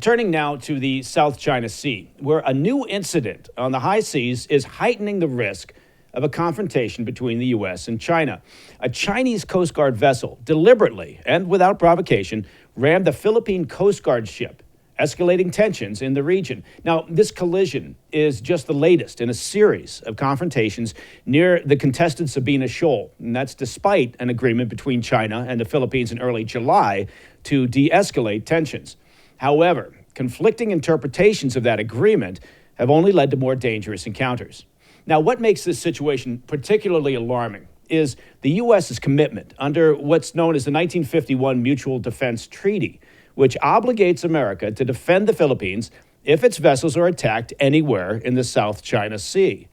Turning now to the South China Sea, where a new incident on the high seas is heightening the risk of a confrontation between the U.S. and China. A Chinese Coast Guard vessel deliberately and without provocation rammed the Philippine Coast Guard ship, escalating tensions in the region. Now, this collision is just the latest in a series of confrontations near the contested Sabina Shoal, and that's despite an agreement between China and the Philippines in early July to de-escalate tensions. However, conflicting interpretations of that agreement have only led to more dangerous encounters. Now, what makes this situation particularly alarming is the U.S.'s commitment under what's known as the 1951 Mutual Defense Treaty, which obligates America to defend the Philippines if its vessels are attacked anywhere in the South China Sea.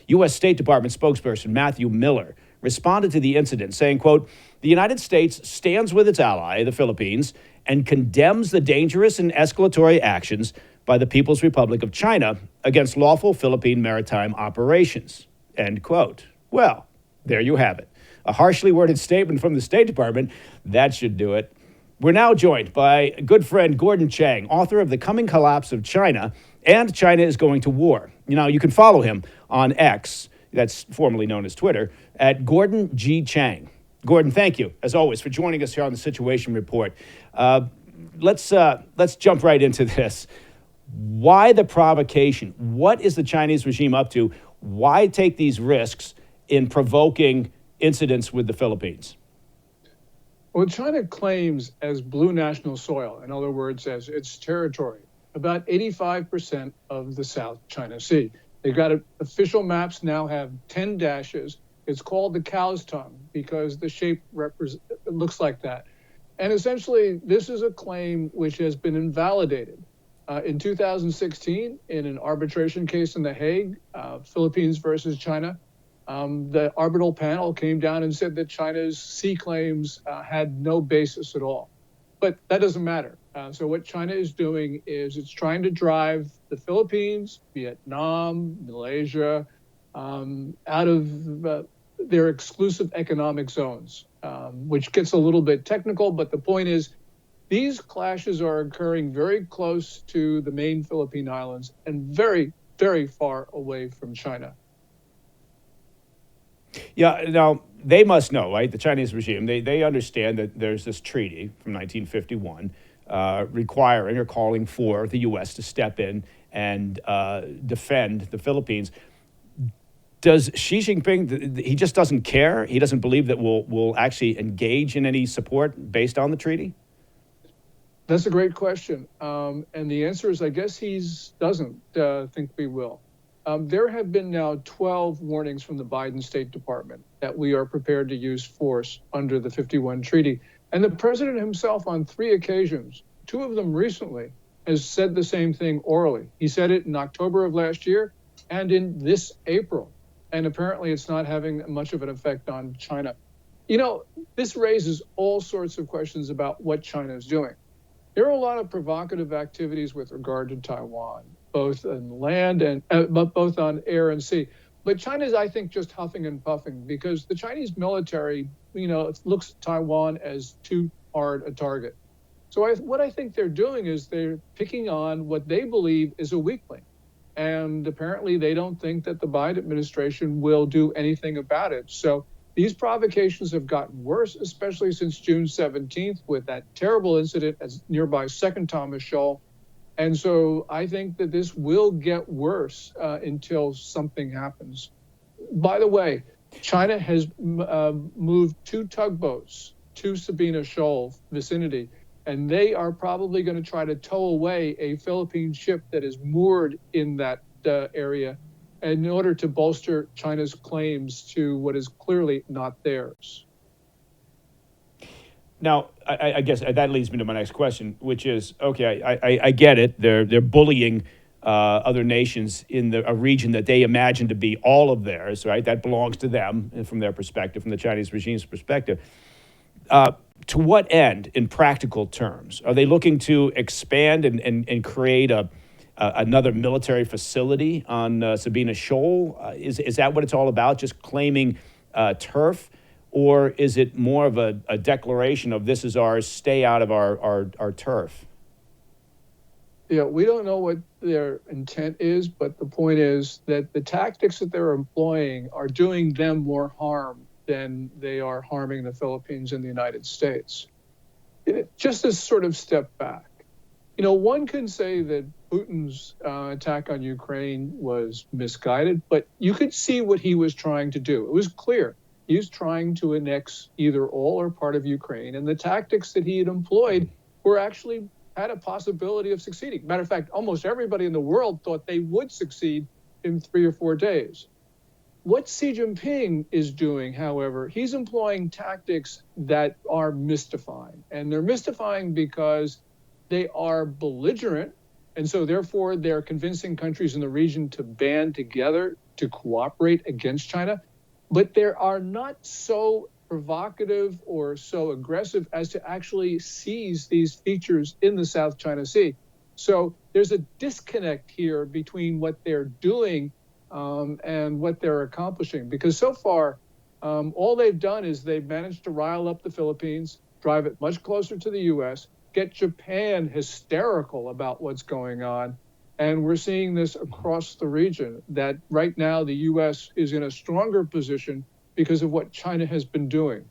U.S. State Department spokesperson Matthew Miller responded to the incident saying, quote, "The United States stands with its ally, the Philippines, and condemns the dangerous and escalatory actions by the People's Republic of China against lawful Philippine maritime operations," end quote. Well, there you have it. A harshly worded statement from the State Department. That should do it. We're now joined by a good friend, Gordon Chang, author of The Coming Collapse of China and China is Going to War. You can follow him on X, that's formerly known as Twitter, at Gordon G. Chang. Gordon, thank you, as always, for joining us here on the Situation Report. Let's jump right into this. Why the provocation? What is the Chinese regime up to? Why take these risks in provoking incidents with the Philippines? Well, China claims as blue national soil, in other words, as its territory, about 85% of the South China Sea. They've got official maps now have 10 dashes. It's called the cow's tongue because the shape looks like that. And essentially, this is a claim which has been invalidated. In 2016, in an arbitration case in The Hague, Philippines versus China, the arbitral panel came down and said that China's sea claims had no basis at all. But that doesn't matter. So what China is doing is it's trying to drive the Philippines, Vietnam, Malaysia, out of their exclusive economic zones, which gets a little bit technical. But the point is, these clashes are occurring very close to the main Philippine Islands and very, very far away from China. Yeah, now, they must know, right, the Chinese regime, they understand that there's this treaty from 1951 requiring or calling for the U.S. to step in and defend the Philippines. Does Xi Jinping, he just doesn't care? He doesn't believe that we'll actually engage in any support based on the treaty? That's a great question. And the answer is, I guess he doesn't think we will. There have been now 12 warnings from the Biden State Department that we are prepared to use force under the 51 treaty. And the president himself on 3 occasions, 2 of them recently, has said the same thing orally. He said it in October of last year and in this April. And apparently it's not having much of an effect on China. This raises all sorts of questions about what China is doing. There are a lot of provocative activities with regard to Taiwan, both on land and both on air and sea. But China is, I think, just huffing and puffing because the Chinese military, looks at Taiwan as too hard a target. So what I think they're doing is they're picking on what they believe is a weakling. And apparently they don't think that the Biden administration will do anything about it. So these provocations have gotten worse, especially since June 17th with that terrible incident at nearby Second Thomas Shoal. And so I think that this will get worse until something happens. By the way, China has moved 2 tugboats to Sabina Shoal vicinity, and they are probably going to try to tow away a Philippine ship that is moored in that area in order to bolster China's claims to what is clearly not theirs. Now, I guess that leads me to my next question, which is, okay, I get it. They're bullying other nations in a region that they imagine to be all of theirs, right? That belongs to them, and from their perspective, from the Chinese regime's perspective. To what end, in practical terms? Are they looking to expand and create another military facility on Sabina Shoal? Is that what it's all about, just claiming turf? Or is it more of a declaration of this is ours, stay out of our turf? Yeah, we don't know what their intent is, but the point is that the tactics that they're employing are doing them more harm than they are harming the Philippines and the United States. Just a sort of step back. One can say that Putin's attack on Ukraine was misguided, but you could see what he was trying to do. It was clear. He was trying to annex either all or part of Ukraine, and the tactics that he had employed were actually had a possibility of succeeding. Matter of fact, almost everybody in the world thought they would succeed in 3 or 4 days. What Xi Jinping is doing, however, he's employing tactics that are mystifying. And they're mystifying because they are belligerent. And so, therefore, they're convincing countries in the region to band together to cooperate against China. But they are not so provocative or so aggressive as to actually seize these features in the South China Sea. So there's a disconnect here between what they're doing and what they're accomplishing. Because so far, all they've done is they've managed to rile up the Philippines, drive it much closer to the U.S., get Japan hysterical about what's going on. And we're seeing this across the region, that right now the U.S. is in a stronger position because of what China has been doing.